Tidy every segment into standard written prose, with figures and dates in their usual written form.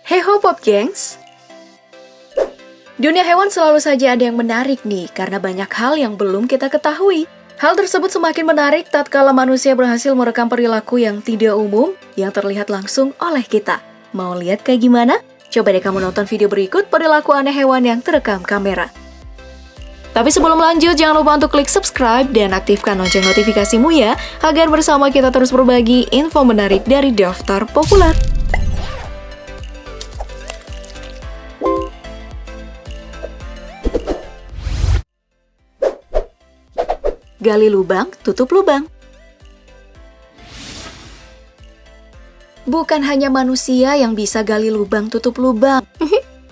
Hey ho Pop Gengs! Dunia hewan selalu saja ada yang menarik nih, karena banyak hal yang belum kita ketahui. Hal tersebut semakin menarik tatkala manusia berhasil merekam perilaku yang tidak umum yang terlihat langsung oleh kita. Mau lihat kayak gimana? Coba deh kamu nonton video berikut perilaku aneh hewan yang terekam kamera. Tapi sebelum lanjut, jangan lupa untuk klik subscribe dan aktifkan lonceng notifikasimu ya, agar bersama kita terus berbagi info menarik dari Daftar Populer. Gali lubang, tutup lubang. Bukan hanya manusia yang bisa gali lubang, tutup lubang.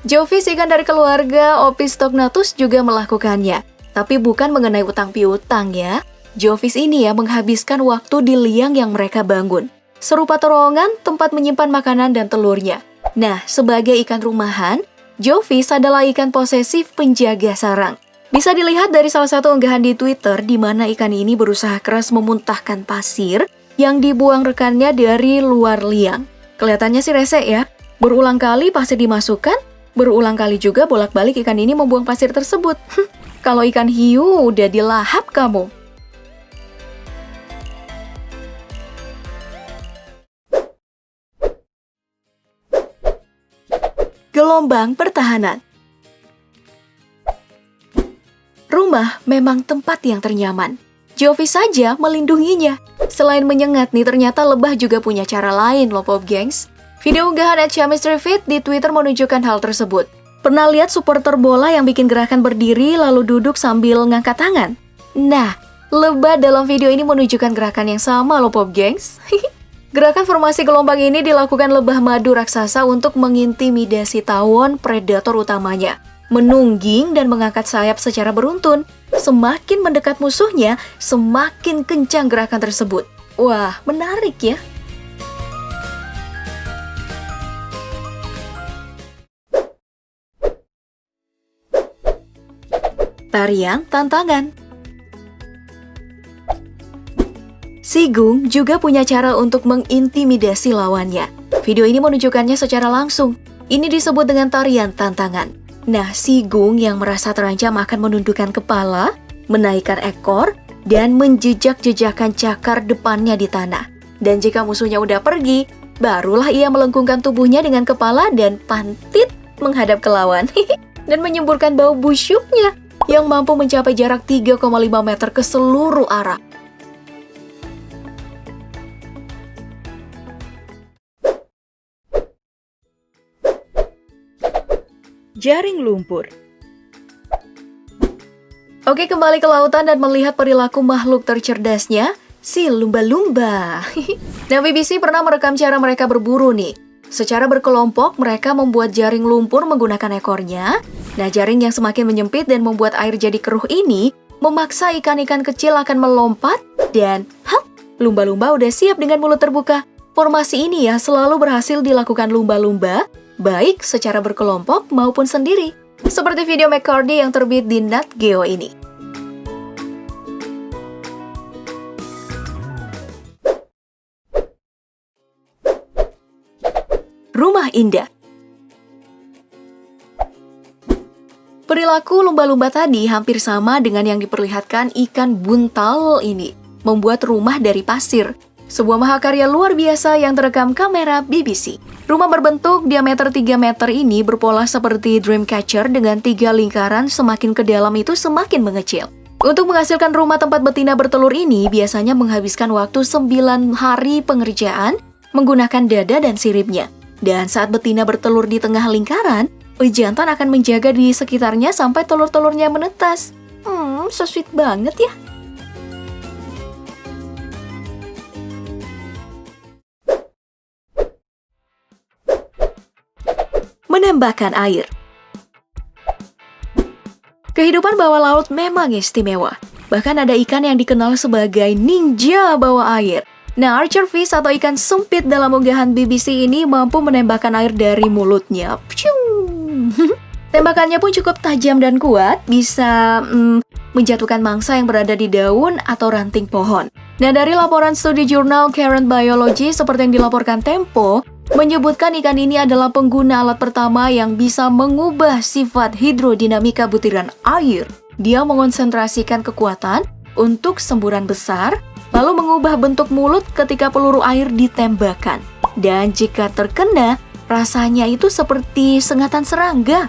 Jawfish, ikan dari keluarga Opistognathus, juga melakukannya. Tapi bukan mengenai utang piutang ya. Jawfish ini menghabiskan waktu di liang yang mereka bangun. Serupa terowongan, tempat menyimpan makanan dan telurnya. Nah, sebagai ikan rumahan, Jawfish adalah ikan posesif penjaga sarang. Bisa dilihat dari salah satu unggahan di Twitter di mana ikan ini berusaha keras memuntahkan pasir yang dibuang rekannya dari luar liang. Kelihatannya sih rese ya. Berulang kali pasir dimasukkan, berulang kali juga bolak-balik ikan ini membuang pasir tersebut. Kalau ikan hiu udah dilahap kamu. Gelombang pertahanan. Rumah memang tempat yang ternyaman. Jawfish saja melindunginya. Selain menyengat nih, ternyata lebah juga punya cara lain loh Pop Gengs. Video unggahan @ChamistryFit di Twitter menunjukkan hal tersebut. Pernah lihat supporter bola yang bikin gerakan berdiri lalu duduk sambil ngangkat tangan? Nah, lebah dalam video ini menunjukkan gerakan yang sama loh Pop Gengs. Gerakan formasi gelombang ini dilakukan lebah madu raksasa untuk mengintimidasi tawon predator utamanya. Menungging dan mengangkat sayap secara beruntun. Semakin mendekat musuhnya, semakin kencang gerakan tersebut. Wah, menarik ya. Tarian tantangan. Sigung juga punya cara untuk mengintimidasi lawannya. Video ini menunjukkannya secara langsung. Ini disebut dengan tarian tantangan. Nah, sigung yang merasa terancam akan menundukkan kepala, menaikkan ekor, dan menjejak-jejakkan cakar depannya di tanah. Dan jika musuhnya udah pergi, barulah ia melengkungkan tubuhnya dengan kepala dan pantit menghadap ke lawan. Dan menyemburkan bau busyuknya yang mampu mencapai jarak 3,5 meter ke seluruh arah. Jaring lumpur. Oke, kembali ke lautan dan melihat perilaku makhluk tercerdasnya, si lumba-lumba. Nah, BBC pernah merekam cara mereka berburu nih. Secara berkelompok, mereka membuat jaring lumpur menggunakan ekornya. Nah, jaring yang semakin menyempit dan membuat air jadi keruh ini memaksa ikan-ikan kecil akan melompat dan lumba-lumba udah siap dengan mulut terbuka. Formasi ini selalu berhasil dilakukan lumba-lumba, baik secara berkelompok maupun sendiri, seperti video McCarthy yang terbit di Nat Geo ini. Rumah indah. Perilaku lumba-lumba tadi hampir sama dengan yang diperlihatkan ikan buntal ini, membuat rumah dari pasir. Sebuah mahakarya luar biasa yang terekam kamera BBC. Rumah berbentuk diameter 3 meter ini berpola seperti Dreamcatcher dengan 3 lingkaran, semakin ke dalam itu semakin mengecil. Untuk menghasilkan rumah tempat betina bertelur ini biasanya menghabiskan waktu 9 hari pengerjaan menggunakan dada dan siripnya. Dan saat betina bertelur di tengah lingkaran, jantan akan menjaga di sekitarnya sampai telur-telurnya menetas. So sweet banget ya. Menembakkan air. Kehidupan bawah laut memang istimewa. Bahkan ada ikan yang dikenal sebagai ninja bawah air. Nah, archerfish atau ikan sempit dalam unggahan BBC ini mampu menembakkan air dari mulutnya. Tembakannya pun cukup tajam dan kuat, bisa menjatuhkan mangsa yang berada di daun atau ranting pohon. Nah, dari laporan studi jurnal Current Biology seperti yang dilaporkan Tempo, menyebutkan ikan ini adalah pengguna alat pertama yang bisa mengubah sifat hidrodinamika butiran air. Dia mengonsentrasikan kekuatan untuk semburan besar, lalu mengubah bentuk mulut ketika peluru air ditembakkan. Dan jika terkena, rasanya itu seperti sengatan serangga.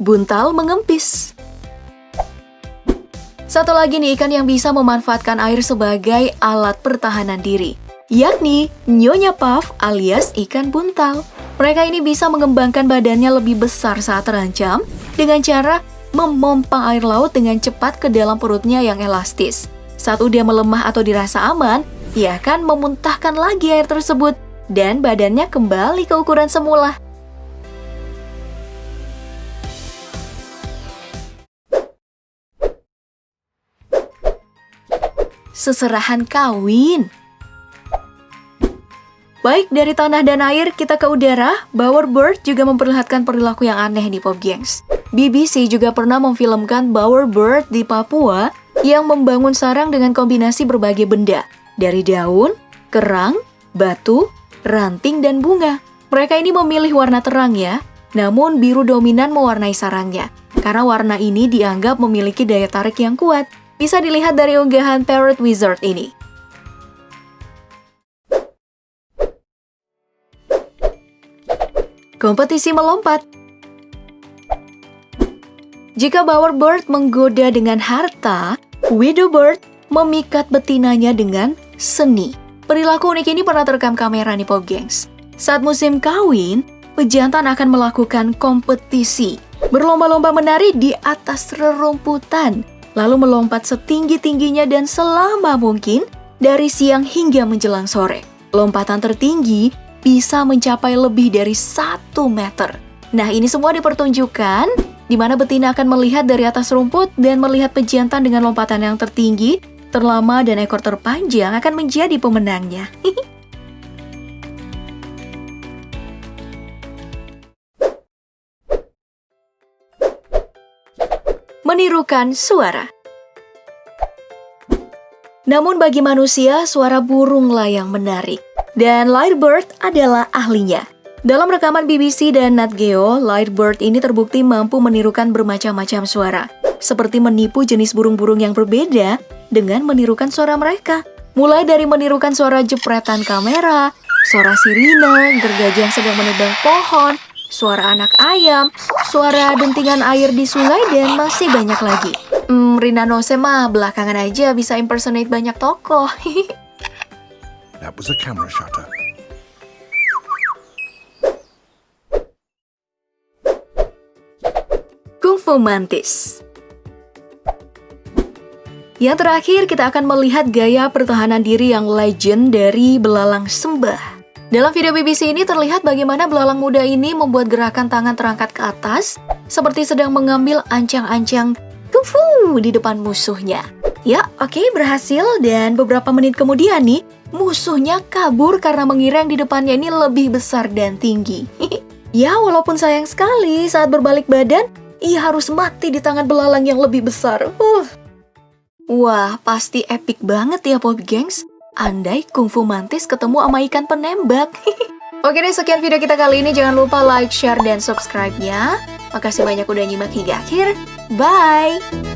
Buntal mengempis. Satu lagi nih ikan yang bisa memanfaatkan air sebagai alat pertahanan diri, yakni Nyonya Puff alias ikan buntal. Mereka ini bisa mengembangkan badannya lebih besar saat terancam dengan cara memompa air laut dengan cepat ke dalam perutnya yang elastis. Saat udah melemah atau dirasa aman, ia akan memuntahkan lagi air tersebut dan badannya kembali ke ukuran semula. Seserahan kawin. Baik dari tanah dan air kita ke udara, Bowerbird juga memperlihatkan perilaku yang aneh di Pop Gengs. BBC juga pernah memfilmkan Bowerbird di Papua yang membangun sarang dengan kombinasi berbagai benda, dari daun, kerang, batu, ranting, dan bunga. Mereka ini memilih warna terang ya, namun biru dominan mewarnai sarangnya, karena warna ini dianggap memiliki daya tarik yang kuat. Bisa dilihat dari unggahan Parrot Wizard ini. Kompetisi melompat. Jika Bowerbird menggoda dengan harta, Widowbird memikat betinanya dengan seni. Perilaku unik ini pernah terekam kamera nih Pop Gengs. Saat musim kawin, pejantan akan melakukan kompetisi, berlomba-lomba menari di atas rerumputan, lalu melompat setinggi-tingginya dan selama mungkin dari siang hingga menjelang sore. Lompatan tertinggi bisa mencapai lebih dari 1 meter. Nah, ini semua dipertunjukkan di mana betina akan melihat dari atas rumput dan melihat pejantan dengan lompatan yang tertinggi, terlama, dan ekor terpanjang akan menjadi pemenangnya. Menirukan suara. Namun bagi manusia, suara burunglah yang menarik. Dan Lyrebird adalah ahlinya. Dalam rekaman BBC dan Nat Geo, Lyrebird ini terbukti mampu menirukan bermacam-macam suara, seperti menipu jenis burung-burung yang berbeda dengan menirukan suara mereka. Mulai dari menirukan suara jepretan kamera, suara sirine, gergaji yang sedang menebang pohon, suara anak ayam, suara dentingan air di sungai, dan masih banyak lagi. Rina Nose mah belakangan aja bisa impersonate banyak tokoh. That was a camera shutter. Kung Fu Mantis. Yang terakhir kita akan melihat gaya pertahanan diri yang legend dari belalang sembah. Dalam video BBC ini terlihat bagaimana belalang muda ini membuat gerakan tangan terangkat ke atas seperti sedang mengambil ancang-ancang kungfu di depan musuhnya. Ya, oke, berhasil, dan beberapa menit kemudian nih, musuhnya kabur karena mengira yang di depannya ini lebih besar dan tinggi. Ya, walaupun sayang sekali saat berbalik badan, ia harus mati di tangan belalang yang lebih besar. Wah, pasti epic banget ya Pop Gengs. Andai Kung Fu Mantis ketemu sama ikan penembak. Oke deh, sekian video kita kali ini. Jangan lupa like, share, dan subscribe-nya. Makasih banyak udah nyimak hingga akhir. Bye!